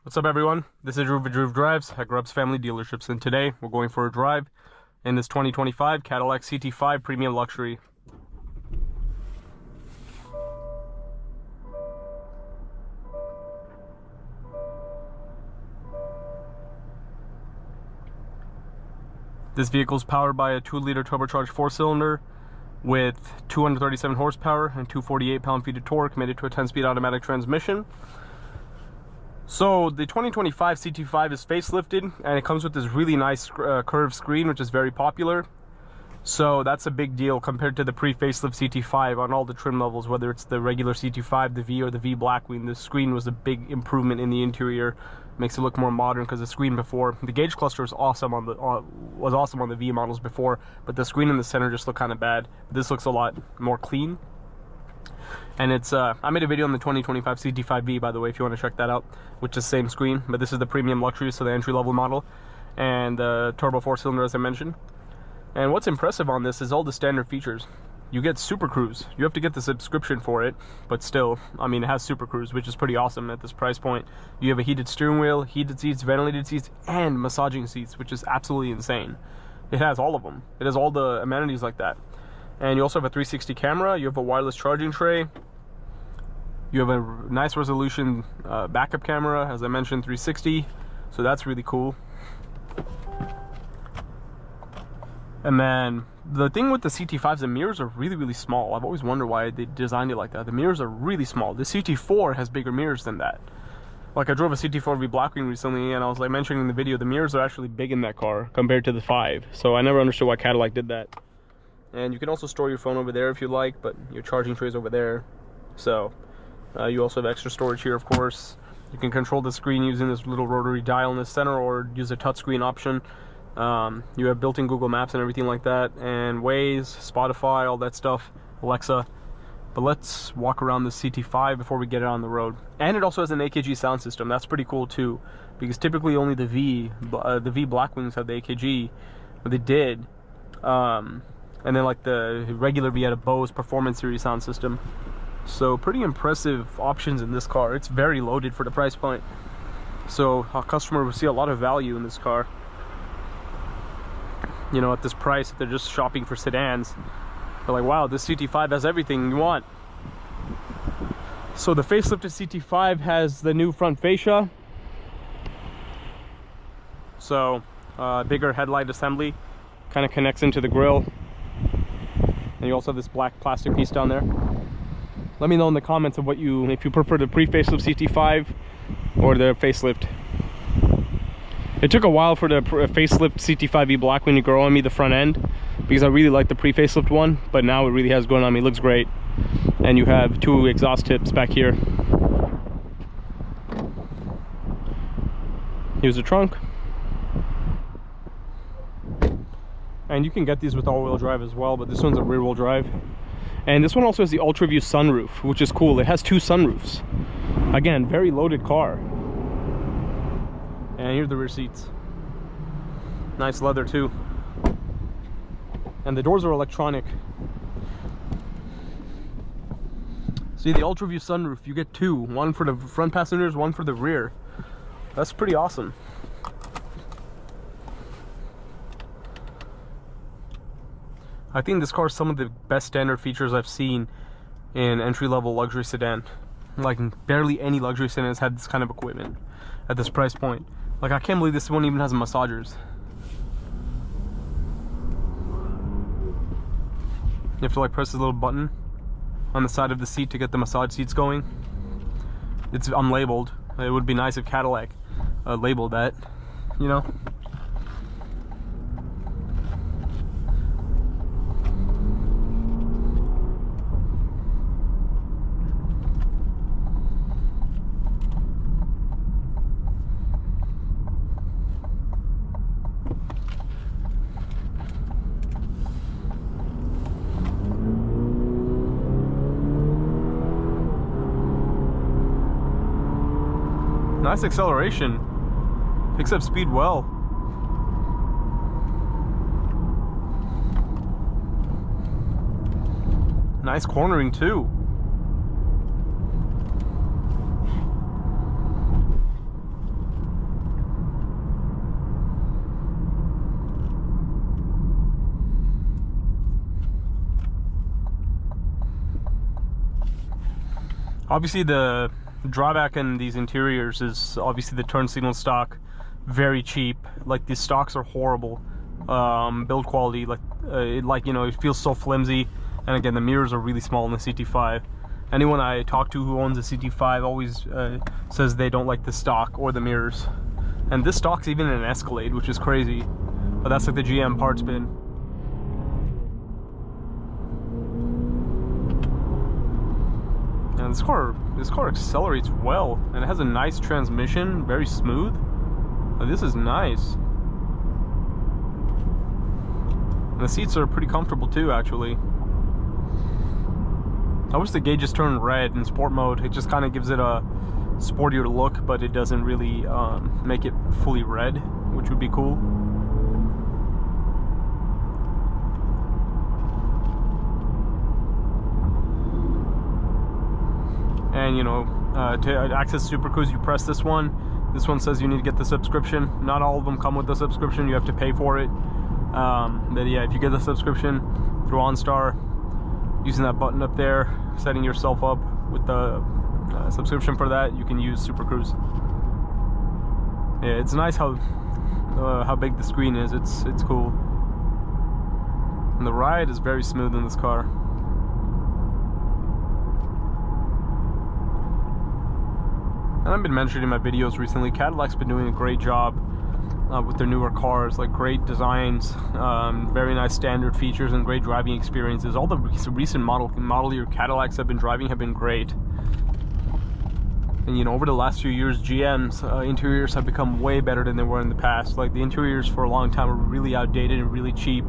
What's up, everyone? This is Drew Drives at Grubbs Family Dealerships, and today we're going for a drive in this 2025 Cadillac CT5 Premium Luxury. This vehicle is powered by a 2-liter turbocharged 4-cylinder with 237 horsepower and 248 pound-feet of torque, mated to a 10-speed automatic transmission. So the 2025 CT5 is facelifted, and it comes with this really nice curved screen, which is very popular. So that's a big deal compared to the pre-facelift CT5 on all the trim levels, whether it's the regular CT5, the V, or the V Blackwing. The screen was a big improvement in the interior, makes it look more modern, because the screen before, the gauge cluster was awesome on the V models before, but the screen in the center just looked kind of bad. This looks a lot more clean. And it's I made a video on the 2025 CT5V, by the way, if you want to check that out, which is the same screen, but this is the premium luxury, so the entry-level model, and the turbo 4-cylinder, as I mentioned. And what's impressive on this is all the standard features. You get Super Cruise. You have to get the subscription for it, but still, I mean, it has Super Cruise, which is pretty awesome at this price point. You have a heated steering wheel, heated seats, ventilated seats, and massaging seats, which is absolutely insane. It has all of them. It has all the amenities like that. And you also have a 360 camera, you have a wireless charging tray, you have a nice resolution backup camera, as I mentioned, 360, so that's really cool. And then the thing with the CT5s, the mirrors are really small. I've always wondered why they designed it like that. The mirrors are really small. The CT4 has bigger mirrors than that. Like, I drove a CT4 V Blackwing recently, and I was like mentioning in the video, the mirrors are actually big in that car compared to the 5. So I never understood why Cadillac did that. And you can also store your phone over there if you like, but your charging tray is over there. So you also have extra storage here, of course. You can control the screen using this little rotary dial in the center, or use a touchscreen option. You have built-in Google Maps and everything like that, and Waze, Spotify, all that stuff, Alexa. But let's walk around the CT5 before we get it on the road. And it also has an AKG sound system. That's pretty cool too, because typically only the V Blackwings have the AKG, but they did. And then like the regular V had a Bose Performance Series sound system. So pretty impressive options in this car. It's very loaded for the price point. So a customer will see a lot of value in this car. You know, at this price, if they're just shopping for sedans, they're like, wow, this CT5 has everything you want. So the facelifted CT5 has the new front fascia. So bigger headlight assembly, kind of connects into the grille. And you also have this black plastic piece down there. Let me know in the comments of if you prefer the pre-facelift CT5 or the facelift. It took a while for the facelift CT5V Blackwing to grow on me, the front end, because I really like the pre-facelift one, but now it really has grown on me. It looks great. And you have 2 exhaust tips back here. Here's the trunk. And you can get these with all-wheel drive as well, but this one's a rear-wheel drive. And this one also has the Ultra View sunroof, which is cool. It has 2 sunroofs. Again, very loaded car. And here's the rear seats. Nice leather too. And the doors are electronic. See, the Ultra View sunroof, you get 2. One for the front passengers, one for the rear. That's pretty awesome. I think this car is some of the best standard features I've seen in entry-level luxury sedan. Like, barely any luxury sedan has had this kind of equipment at this price point. Like, I can't believe this one even has massagers. You have to like press this little button on the side of the seat to get the massage seats going. It's unlabeled. It would be nice if Cadillac labeled that, you know. Nice acceleration. Picks up speed well. Nice cornering too. Obviously the drawback in these interiors is obviously the turn signal stock, very cheap. Like these stocks are horrible. Build quality, like you know, it feels so flimsy. And again, the mirrors are really small in the CT5. Anyone I talk to who owns a CT5 always says they don't like the stock or the mirrors. And this stock's even in an Escalade, which is crazy. But that's like the GM parts bin. And this car accelerates well, and it has a nice transmission, very smooth. This is nice. And the seats are pretty comfortable too, actually. I wish the gauges turned red in sport mode. It just kind of gives it a sportier look, but it doesn't really make it fully red, which would be cool. And you know, to access Super Cruise, you press this one. This one says you need to get the subscription. Not all of them come with the subscription. You have to pay for it. But yeah, if you get the subscription through OnStar, using that button up there, setting yourself up with the subscription for that, you can use Super Cruise. Yeah, it's nice how big the screen is. It's cool. And the ride is very smooth in this car. And I've been mentioning in my videos recently, Cadillac's been doing a great job with their newer cars, like great designs, very nice standard features, and great driving experiences. All the recent model year Cadillacs I've been driving have been great. And you know, over the last few years, GM's interiors have become way better than they were in the past. Like the interiors for a long time were really outdated and really cheap,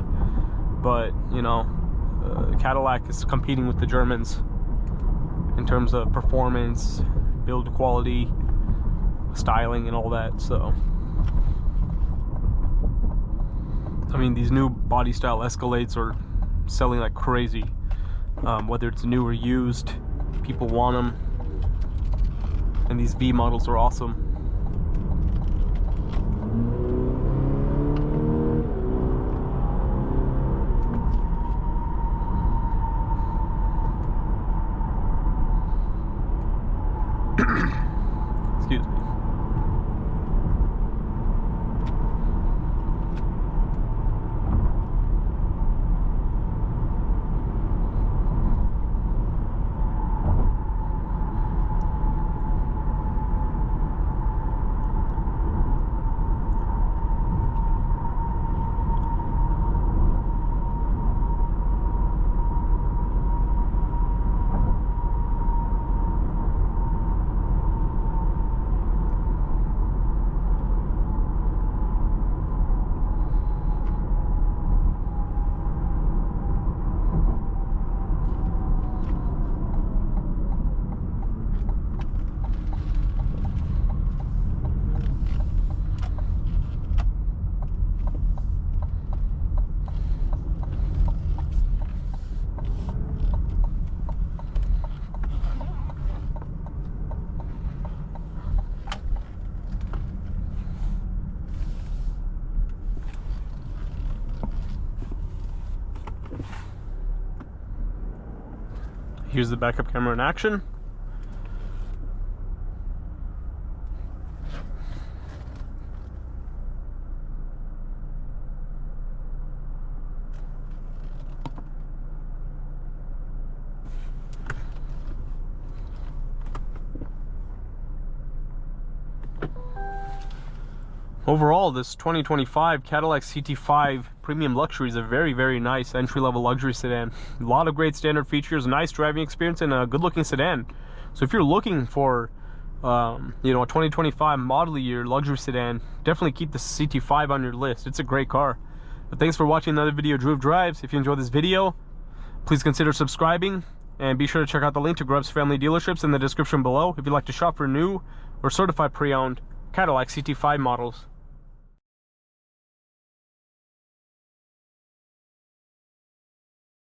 but you know, Cadillac is competing with the Germans in terms of performance, build quality, styling, and all that. So I mean, these new body style Escalades are selling like crazy. Whether it's new or used, people want them. And these V models are awesome. Excuse me. Here's the backup camera in action. Overall, this 2025 Cadillac CT5 Premium Luxury is a very, very nice entry-level luxury sedan. A lot of great standard features, nice driving experience, and a good-looking sedan. So if you're looking for, you know, a 2025 model year luxury sedan, definitely keep the CT5 on your list. It's a great car. But thanks for watching another video of Drew Drives. If you enjoyed this video, please consider subscribing, and be sure to check out the link to Grubbs Family Dealerships in the description below if you'd like to shop for new or certified pre-owned Cadillac CT5 models.